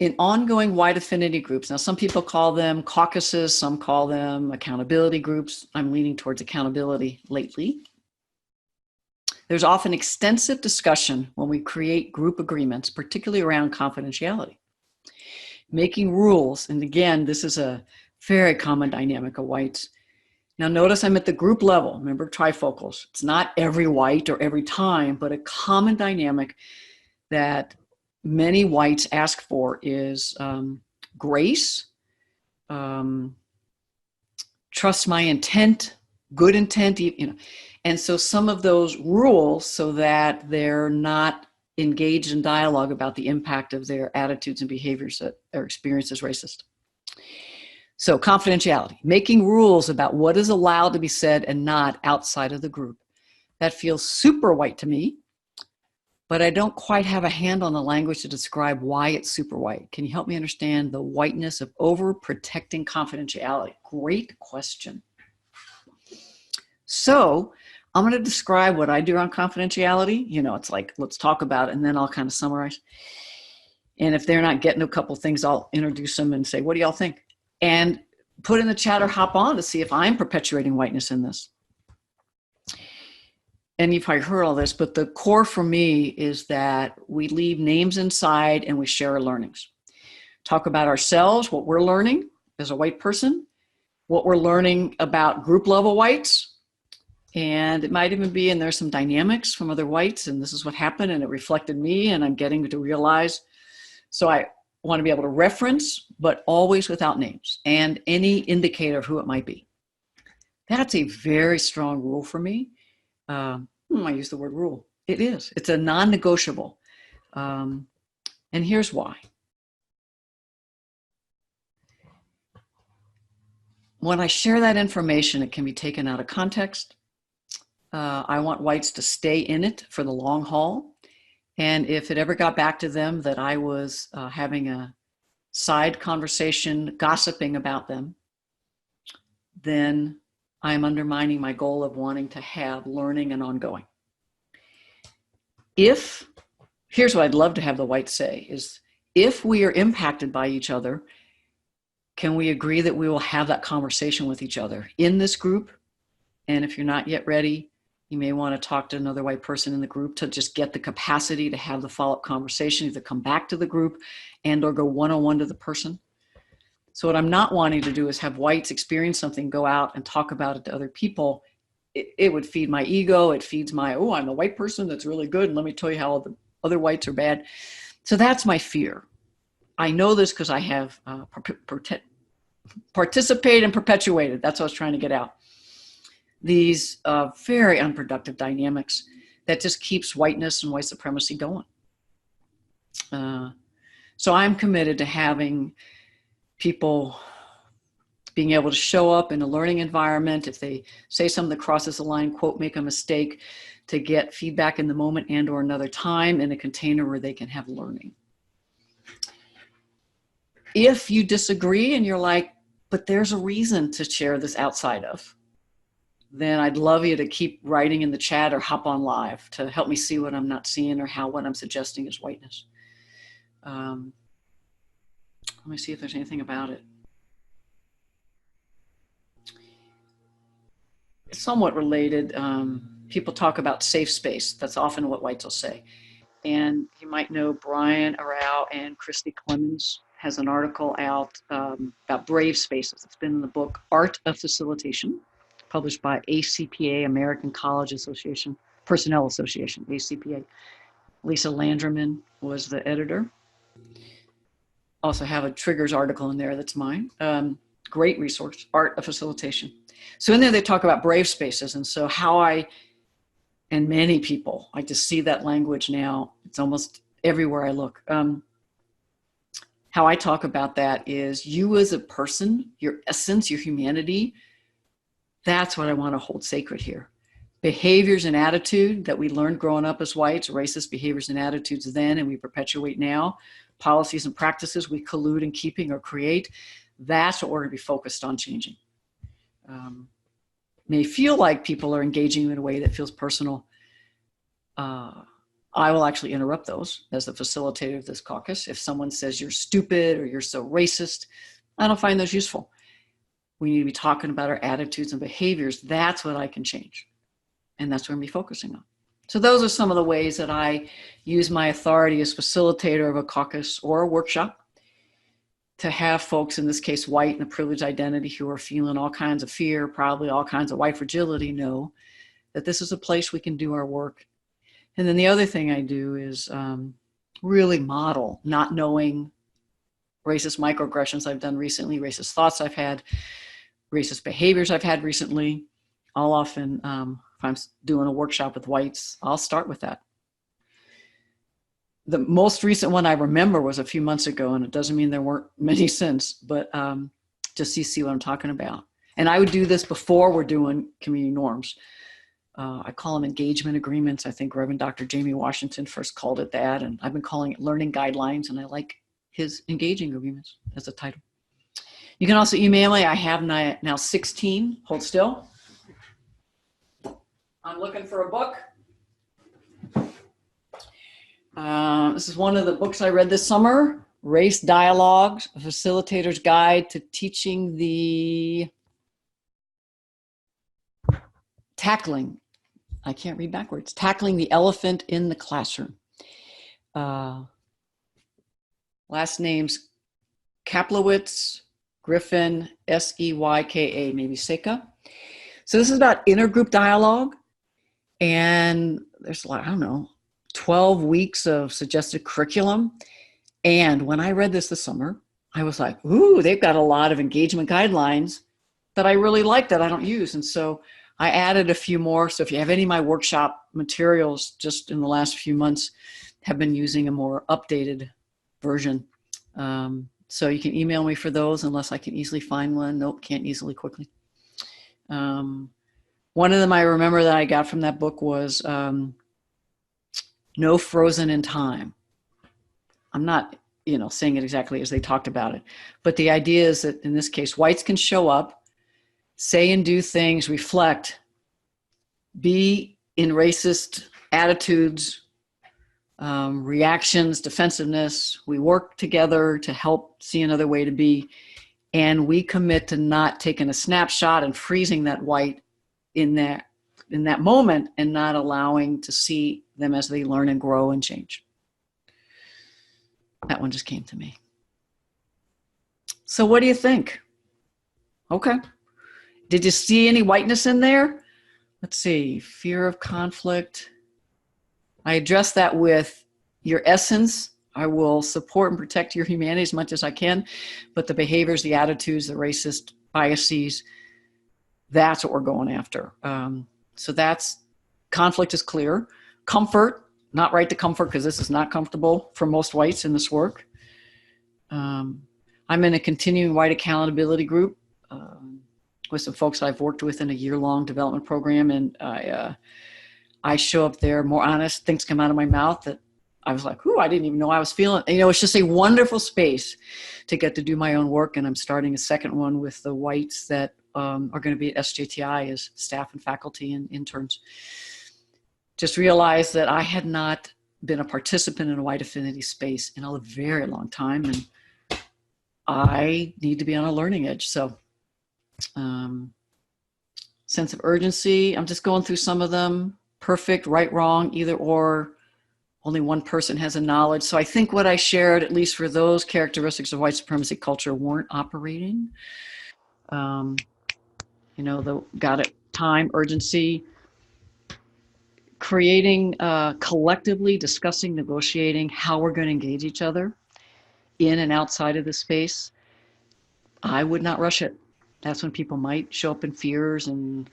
in ongoing white affinity groups. Now, some people call them caucuses, some call them accountability groups. I'm leaning towards accountability lately. There's often extensive discussion when we create group agreements, particularly around confidentiality. Making rules, and again, this is a very common dynamic of whites. Now notice I'm at the group level, remember trifocals. It's not every white or every time, but a common dynamic that many whites ask for is grace, trust my intent, good intent, you know. And so some of those rules so that they're not engaged in dialogue about the impact of their attitudes and behaviors that are experienced as racist. So confidentiality, making rules about what is allowed to be said and not outside of the group. That feels super white to me, but I don't quite have a hand on the language to describe why it's super white. Can you help me understand the whiteness of overprotecting confidentiality? Great question. So I'm going to describe what I do on confidentiality. You know, it's like, let's talk about it, and then I'll kind of summarize. And if they're not getting a couple things, I'll introduce them and say, what do y'all think? And put in the chat or hop on to see if I'm perpetuating whiteness in this. And you've probably heard all this, but the core for me is that we leave names inside and we share our learnings. Talk about ourselves, what we're learning as a white person, what we're learning about group level whites. And it might even be, and there's some dynamics from other whites, and this is what happened, and it reflected me, and I'm getting to realize. So I want to be able to reference, but always without names and any indicator of who it might be. That's a very strong rule for me. I use the word rule. It is. It's a non-negotiable. And here's why. When I share that information, it can be taken out of context. I want whites to stay in it for the long haul. And if it ever got back to them that I was having a side conversation, gossiping about them, then I'm undermining my goal of wanting to have learning and ongoing. Here's what I'd love to have the whites say is, if we are impacted by each other, can we agree that we will have that conversation with each other in this group? And if you're not yet ready, you may want to talk to another white person in the group to just get the capacity to have the follow-up conversation, either come back to the group and or go one-on-one to the person. So what I'm not wanting to do is have whites experience something, go out and talk about it to other people. It would feed my ego. It feeds my, oh, I'm a white person that's really good, and let me tell you how all the other whites are bad. So that's my fear. I know this because I have participated and perpetuated. That's what I was trying to get out. These very unproductive dynamics that just keeps whiteness and white supremacy going. So I'm committed to having people being able to show up in a learning environment. If they say something that crosses the line, quote, make a mistake, to get feedback in the moment and or another time in a container where they can have learning. If you disagree and you're like, but there's a reason to share this outside of, then I'd love you to keep writing in the chat or hop on live to help me see what I'm not seeing or how what I'm suggesting is whiteness. Let me see if there's anything about it. It's somewhat related. People talk about safe space. That's often what whites will say. And you might know Brian Arau and Christy Clemens has an article out about brave spaces. It's been in the book Art of Facilitation, published by ACPA, American College Association, Personnel Association, ACPA. Lisa Landreman was the editor. Also have a triggers article in there that's mine. Great resource, Art of Facilitation. So in there they talk about brave spaces. And so how and many people, I just see that language now. It's almost everywhere I look. How I talk about that is you as a person, your essence, your humanity, that's what I want to hold sacred here. Behaviors and attitude that we learned growing up as whites, racist behaviors and attitudes then, and we perpetuate now, policies and practices we collude in keeping or create, that's what we're going to be focused on changing. May feel like people are engaging in a way that feels personal. I will actually interrupt those as the facilitator of this caucus. If someone says you're stupid or you're so racist, I don't find those useful. We need to be talking about our attitudes and behaviors. That's what I can change. And that's what I'm going to be focusing on. So those are some of the ways that I use my authority as facilitator of a caucus or a workshop to have folks, in this case, white and a privileged identity, who are feeling all kinds of fear, probably all kinds of white fragility, know that this is a place we can do our work. And then the other thing I do is really model not knowing racist microaggressions I've done recently, racist thoughts I've had, racist behaviors I've had recently. I'll often, if I'm doing a workshop with whites, I'll start with that. The most recent one I remember was a few months ago, and it doesn't mean there weren't many since, but just so you see what I'm talking about. And I would do this before we're doing community norms. I call them engagement agreements. I think Reverend Dr. Jamie Washington first called it that, and I've been calling it learning guidelines, and I like his engaging agreements as a title. You can also email me. I have now 16. Hold still. I'm looking for a book. This is one of the books I read this summer, Race Dialogues, A Facilitator's Guide to Teaching the Tackling, I can't read backwards, Tackling the Elephant in the Classroom. Last names Kaplowitz, Griffin, Seyka, maybe Seyka. So this is about intergroup dialogue, and there's like, I don't know, 12 weeks of suggested curriculum. And when I read this summer, I was like, ooh, they've got a lot of engagement guidelines that I really like that I don't use. And so I added a few more. So if you have any of my workshop materials just in the last few months, have been using a more updated version. So you can email me for those unless I can easily find one. Nope, can't easily quickly. One of them I remember that I got from that book was No Frozen in Time. I'm not, saying it exactly as they talked about it, but the idea is that in this case, whites can show up, say and do things, reflect, be in racist attitudes, reactions, defensiveness. We work together to help see another way to be, and we commit to not taking a snapshot and freezing that white in that moment and not allowing to see them as they learn and grow and change. That one just came to me. So what do you think? Okay. Did you see any whiteness in there? Let's see, fear of conflict. I address that with your essence. I will support and protect your humanity as much as I can, but the behaviors, the attitudes, the racist biases, that's what we're going after. So that's, conflict is clear. Comfort, not right to comfort, because this is not comfortable for most whites in this work. I'm in a continuing white accountability group with some folks I've worked with in a year-long development program, and I show up there more honest, things come out of my mouth that I was like, ooh, I didn't even know I was feeling. It's just a wonderful space to get to do my own work, and I'm starting a second one with the whites that are going to be at SJTI as staff and faculty and interns. Just realized that I had not been a participant in a white affinity space in a very long time, and I need to be on a learning edge. So sense of urgency, I'm just going through some of them. Perfect, right, wrong, either or. Only one person has a knowledge. So I think what I shared, at least for those characteristics of white supremacy culture, weren't operating. Got it, time, urgency, creating, collectively discussing, negotiating how we're going to engage each other in and outside of the space. I would not rush it. That's when people might show up in fears and,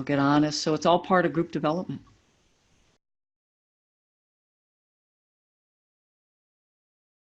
get honest. So it's all part of group development.